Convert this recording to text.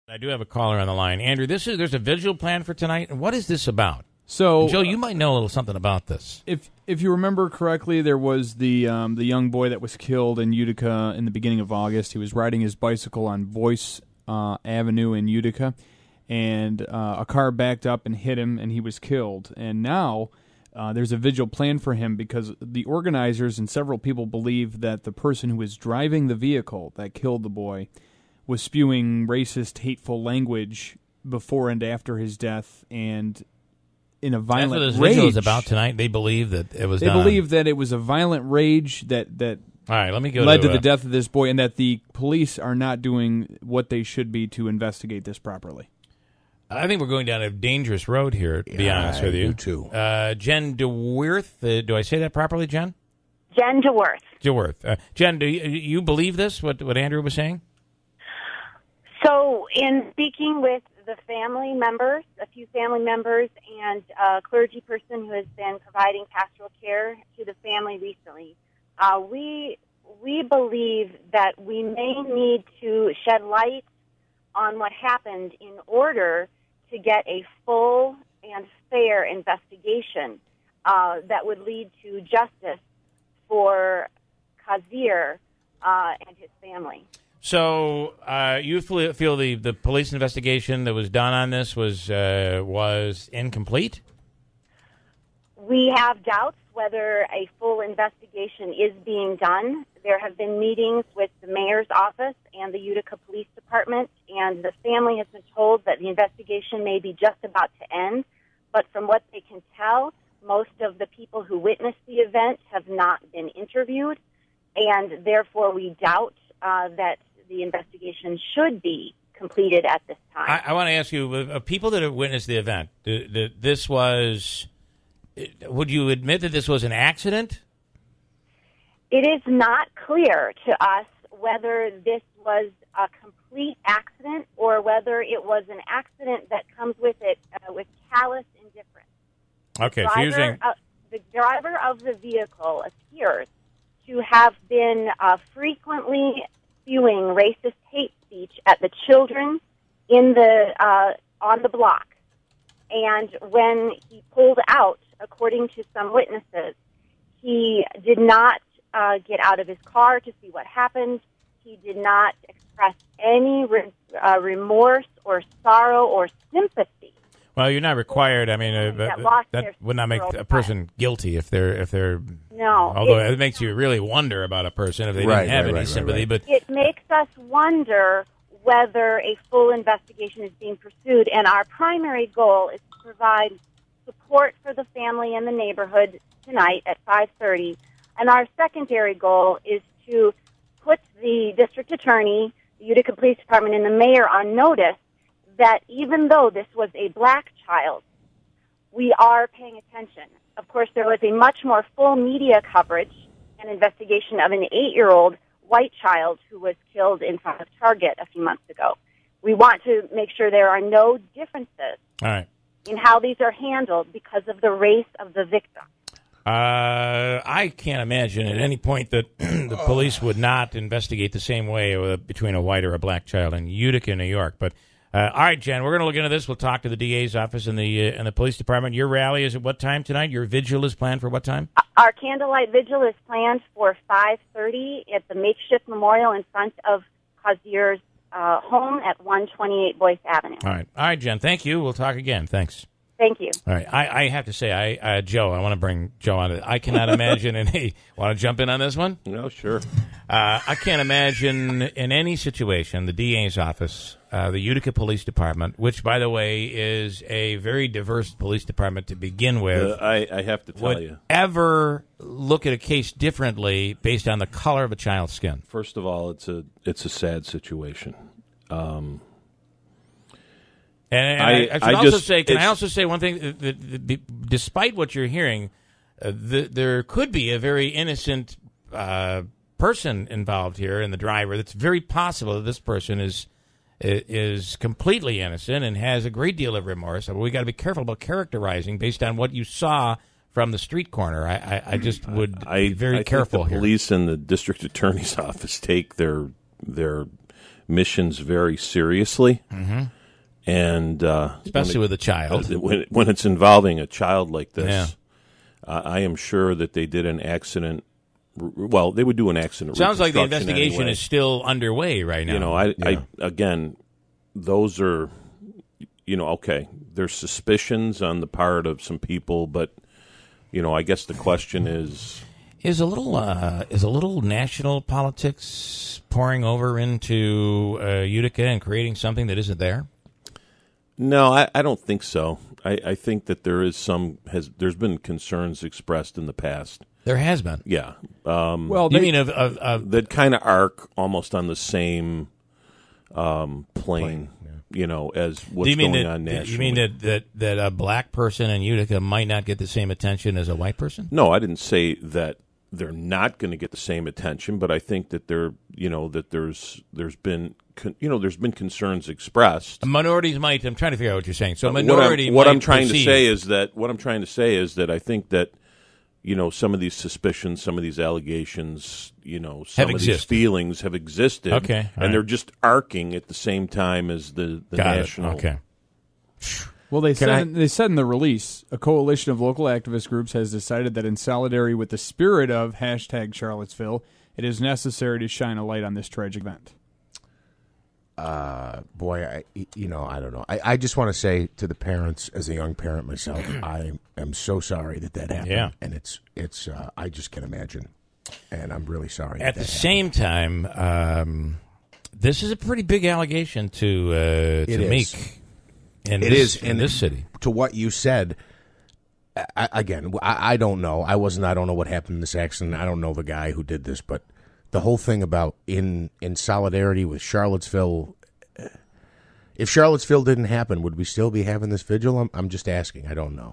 I do have a caller on the line. Andrew, there's a vigil plan for tonight. And what is this about? So, Joe, you might know a little something about this. If you remember correctly, there was the young boy that was killed in Utica in the beginning of August. He was riding his bicycle on Boyce Avenue in Utica, and a car backed up and hit him, and he was killed. And now there's a vigil plan for him because the organizers and several people believe that the person who was driving the vehicle that killed the boy was spewing racist, hateful language before and after his death, and in a violent rage. That's what this vigil is about tonight. They believe that it was. They believe that it was a violent rage that all right, let me go led to the death of this boy, and that the police are not doing what they should be to investigate this properly. I think we're going down a dangerous road here, to be honest with you. You too. Jen DeWeerth, do I say that properly, Jen? Jen DeWeerth. DeWeerth. Jen, do you believe this, what Andrew was saying? So, in speaking with the family members, a few family members, and a clergy person who has been providing pastoral care to the family recently, we believe that we may need to shed light on what happened in order to get a full and fair investigation that would lead to justice for Kazir and his family. So you feel the police investigation that was done on this was incomplete? We have doubts whether a full investigation is being done. There have been meetings with the mayor's office and the Utica Police Department, and the family has been told that the investigation may be just about to end. But from what they can tell, most of the people who witnessed the event have not been interviewed, and therefore we doubt that the investigation should be completed at this time. I want to ask you, people that have witnessed the event, would you admit that this was an accident? It is not clear to us whether this was a complete accident or whether it was an accident that comes with it with callous indifference. Okay, the driver of the vehicle appears to have been frequently spewing racist hate speech at the children in the on the block. And when he pulled out, according to some witnesses, he did not get out of his car to see what happened. He did not express any remorse or sorrow or sympathy. Well, you're not required. I mean, that would not make a person guilty if they're. No. Although it makes you really wonder about a person if they didn't have any sympathy. But it makes us wonder whether a full investigation is being pursued, and our primary goal is to provide support for the family and the neighborhood tonight at 5:30, and our secondary goal is to put the district attorney, the Utica Police Department, and the mayor on notice that even though this was a black child, we are paying attention. Of course, there was a much more full media coverage and investigation of an 8-year-old white child who was killed in front of Target a few months ago. We want to make sure there are no differences in how these are handled because of the race of the victim. I can't imagine at any point that the police would not investigate the same way between a white or a black child in Utica, New York. But all right, Jen, we're going to look into this. We'll talk to the DA's office and the police department. Your rally is at what time tonight? Your vigil is planned for what time? Our candlelight vigil is planned for 5:30 at the makeshift memorial in front of Kazir's home at 128 Boyce Avenue. All right, Jen. Thank you. We'll talk again. Thanks. Thank you. All right. I have to say, Joe, I want to bring Joe on it. I cannot imagine want to jump in on this one? No, sure. I can't imagine in any situation the DA's office, the Utica Police Department, which, by the way, is a very diverse police department to begin with. I have to tell you. Ever look at a case differently based on the color of a child's skin? First of all, it's a sad situation. And I also say one thing? Despite what you're hearing, there could be a very innocent person involved here in the driver. It's very possible that this person is completely innocent and has a great deal of remorse. We got to be careful about characterizing based on what you saw from the street corner. I just would be very careful here. The here. Police and the district attorney's office take their missions very seriously. Mm-hmm. And especially with a child. When it's involving a child like this, I am sure that they did an accident. Well, they would do an accident. Sounds like the reconstruction investigation anyway. is still underway right now. You know, I again, those are, okay, there's suspicions on the part of some people, but, I guess the question is a little national politics pouring over into Utica and creating something that isn't there? No, I don't think so. I think that there's been concerns expressed in the past. There has been. Yeah. Well, you mean of that kind of arc almost on the same plane, as what's going on nationally. You mean that a black person in Utica might not get the same attention as a white person? No, I didn't say that they're not going to get the same attention, but I think that there's been concerns expressed. Minorities might. I'm trying to figure out what you're saying. So what I'm trying to say is that I think that some of these suspicions, some of these allegations, some of these feelings have existed, okay, and they're just arcing at the same time as the national. Okay. Well, they said in the release, a coalition of local activist groups has decided that in solidarity with the spirit of #Charlottesville, it is necessary to shine a light on this tragic event. Boy, I don't know. I just want to say to the parents, as a young parent myself, I am so sorry that happened. Yeah. And it's I just can't imagine, and I'm really sorry. At the same time, this is a pretty big allegation to make. In this city. To what you said, I don't know. I don't know what happened in this accident. I don't know the guy who did this, but the whole thing about in solidarity with Charlottesville, if Charlottesville didn't happen, would we still be having this vigil? I'm just asking. I don't know.